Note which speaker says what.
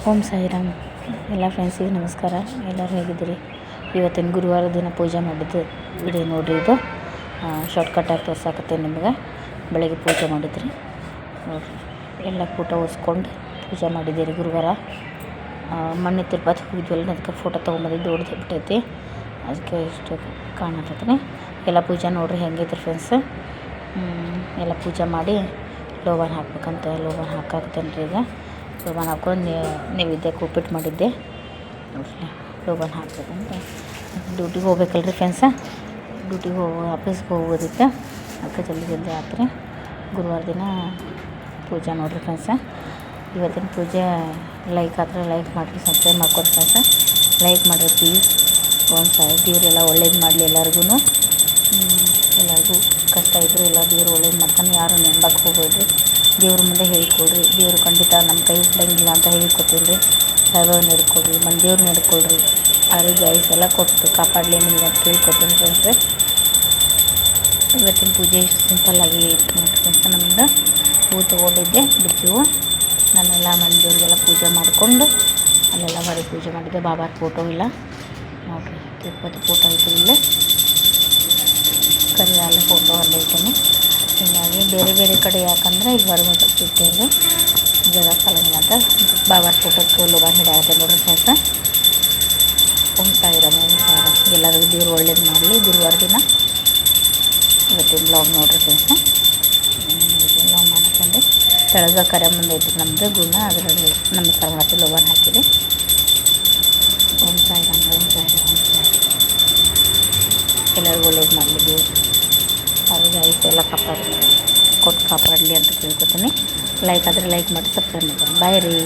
Speaker 1: ಓಂ ಸಾಯಿರಾಮ್. ಎಲ್ಲ ಫ್ರೆಂಡ್ಸಿಗೆ ನಮಸ್ಕಾರ. ಎಲ್ಲರೂ ಹೇಗಿದ್ದೀರಿ? ಇವತ್ತಿನ ಗುರುವಾರ ದಿನ ಪೂಜೆ ಮಾಡಿದ್ದು ವಿಡಿಯೋ ನೋಡಿರಿ. ಇದು ಶಾರ್ಟ್ಕಟ್ಟಾಗಿ ತೋರ್ಸಾಕತ್ತೇನೆ ನಿಮಗೆ. ಬೆಳಗ್ಗೆ ಪೂಜೆ ಮಾಡಿದ್ರಿ ನೋಡಿರಿ. ಎಲ್ಲ ಫೋಟೋ ಉಸ್ಕೊಂಡು ಪೂಜೆ ಮಾಡಿದ್ದೀರಿ. ಗುರುವಾರ ಮೊನ್ನೆ ತಿರುಪತಿ ಹೋಗಿದ್ವಲ್ಲ, ಅದಕ್ಕೆ ಫೋಟೋ ತೊಗೊಂಬಂದಿದ್ದು ಹೊಡೆದು ಬಿಟ್ಟೈತಿ, ಅದಕ್ಕೆ ಇಷ್ಟು ಕಾಣಕತ್ತೀನಿ. ಎಲ್ಲ ಪೂಜೆ ನೋಡಿರಿ ಹೆಂಗೈತ್ರಿ ಫ್ರೆಂಡ್ಸ್. ಎಲ್ಲ ಪೂಜೆ ಮಾಡಿ ಲೋಬಾನ್ ಹಾಕ್ಬೇಕಂತ ಲೋಬಾನ್ ಹಾಕಾಕತ್ತೇನೆ ರೀ. ಈಗ ಲೋಬಾನ್ ಹಾಕ್ಕೊಂಡು ನೈವೇದ್ಯಕ್ಕೆ ಉಪ್ಪಿಟ್ಟು ಮಾಡಿದ್ದೆ ನೋಡ್ರಿ. ಲೋಬಾನ್ ಹಾಕ್ಬೇಕಂತ ಡ್ಯೂಟಿಗೆ ಹೋಗ್ಬೇಕಲ್ರಿ ಫ್ರೆಂಡ್ಸ. ಡ್ಯೂಟಿಗೆ ಆಫೀಸ್ಗೆ ಹೋಗೋದಕ್ಕೆ ಅದಕ್ಕೆ ಜಲ್ದಿ ಆತ್ರಿ. ಗುರುವಾರ ದಿನ ಪೂಜೆ ನೋಡಿರಿ ಫ್ರೆಂಡ್ಸ. ಇವತ್ತಿನ ಪೂಜೆ ಲೈಕ್ ಆದರೆ ಲೈಕ್ ಮಾಡಿರಿ, ಸಬ್ಸ್ಕ್ರೈಬ್ ಮಾಡ್ಕೊರಿ ಫ್ರೆಂಡ್ಸ. ಲೈಕ್ ಮಾಡಿರಿ ಪ್ಲೀಸ್. ಒಂದು ಸಾರಿ ದೇವರೆಲ್ಲ ಒಳ್ಳೇದು ಮಾಡಲಿ ಎಲ್ಲರಿಗೂ. ಎಲ್ಲರಿಗೂ ಕಷ್ಟ ಇದ್ದರೂ ಎಲ್ಲ ದೇವ್ರು ಒಳ್ಳೇದು ಮಾಡ್ತಾನೆ. ಯಾರು ನೆಂಬಕ್ಕೆ ಹೋಗ್ಬೇಡ್ರಿ. ದೇವ್ರ ಮುಂದೆ ಹೇಳಿಕೊಡ್ರಿ. ದೇವರು ಖಂಡಿತ ನಮ್ಮ ಕೈ ಬಿಡಂಗಿಲ್ಲ ಅಂತ ಹೇಳಿಕೊಡ್ತೀನಿ ರೀ. ದೈವವನ್ನು ಹಿಡ್ಕೊಳ್ರಿ, ದೇವ್ರನ್ನ ಹಿಡ್ಕೊಳ್ರಿ. ಆರೋಗ್ಯ ಆಯುಸ್ ಎಲ್ಲ ಕೊಟ್ಟು ಕಾಪಾಡಲಿ ನಿಮಗೆ ಅಂತ ಕೇಳ್ಕೊತೀನಿ ಫ್ರೆಂಡ್ಸ್. ಇವತ್ತಿನ ಪೂಜೆ ಇಷ್ಟು ಸಿಂಪಲ್ಲಾಗಿ ನೋಡಿ ಫ್ರೆಂಡ್ಸ್. ನಮ್ದು ಹೂ ತೊಗೊಂಡಿದ್ದೆ, ಬಿಚ್ಚು ಹೂವು. ನಾನೆಲ್ಲ ಮಂದಿಯವರಿಗೆಲ್ಲ ಪೂಜೆ ಮಾಡಿಕೊಂಡು ಅಲ್ಲೆಲ್ಲ ಮಾಡಿ ಪೂಜೆ ಮಾಡಿದ್ದೆ. ಬಾಬಾರ ಫೋಟೋ ಇಲ್ಲ ನೋಡಿರಿ, ತಿರುಪತಿ ಫೋಟೋ ಐತೆ ಇಲ್ಲೇ. ಕರಿಯಾಲ ಫೋಟೋ ಅಲ್ಲೇ ಇಟ್ಟೇನೆ. ಹೀಗಾಗಿ ಬೇರೆ ಬೇರೆ ಕಡೆ ಯಾಕಂದರೆ ಇಲ್ಲಿ ಹೊರಗೆ ಇಟ್ಟೇನೆ ಜಾಗ ಸಾಲಂಗಿಲ್ಲ ಅಂತ ಬಾಬಾರ ಫೋಟೋಕ್ಕೆ ಲೋಬಾನ್ ಹಿಡಿಯಾಗತ್ತೆ ನೋಡ್ರಿ ಫ್ರೆಂಡ್ಸ. ಓಂ ಸಾಯಿರಾಮ್, ಓಂ ಸಾಯಿರಾಮ್. ಎಲ್ಲರಿಗೂ ದೇವ್ರು ಒಳ್ಳೇದು ಮಾಡಲಿ. ಗುರುವಾರ ದಿನ ಇವತ್ತಿನ ಬ್ಲಾಗ್ ನೋಡ್ರಿ ಫ್ರೆಂಡ್ಸ. ಬ್ಲಾಗ್ ಮಾಡ್ಕೊಂಡೆ ತೆಳಗ ಕರೆ ಮುಂದೆ ಐತಿ ನಮ್ಮದು ಗುಣ, ಅದರಲ್ಲಿ ನಮಸ್ಕಾರ ಮಾಡ್ತೀವಿ. ಲೋಬಾನ್ ಹಾಕಿದೆ. ಓಂ ಸಾಯಿರಾಮ್, ಓಂ ಸಾಯಿರಾಮ್, ಓಂ ಸಾಯಿರಾಮ್. ಎಲ್ಲರಿಗೂ ಒಳ್ಳೇದು ಮಾಡಲಿ ದೇವ್ರು. ಆರೋಗ್ಯ ಆಯುಷ್ಯ ಎಲ್ಲ ಕಾಪಾಡಲಿ, ಕೊಟ್ಟು ಕಾಪಾಡಲಿ ಅಂತ ಕೇಳ್ಕೊತೀನಿ. ಲೈಕ್ ಆದರೆ ಲೈಕ್ ಮಾಡಿ, ಸಬ್ಸ್ಕ್ರೈಬ್ ಮಾಡ್ತೀನಿ. ಬಾಯ್ ರೀ.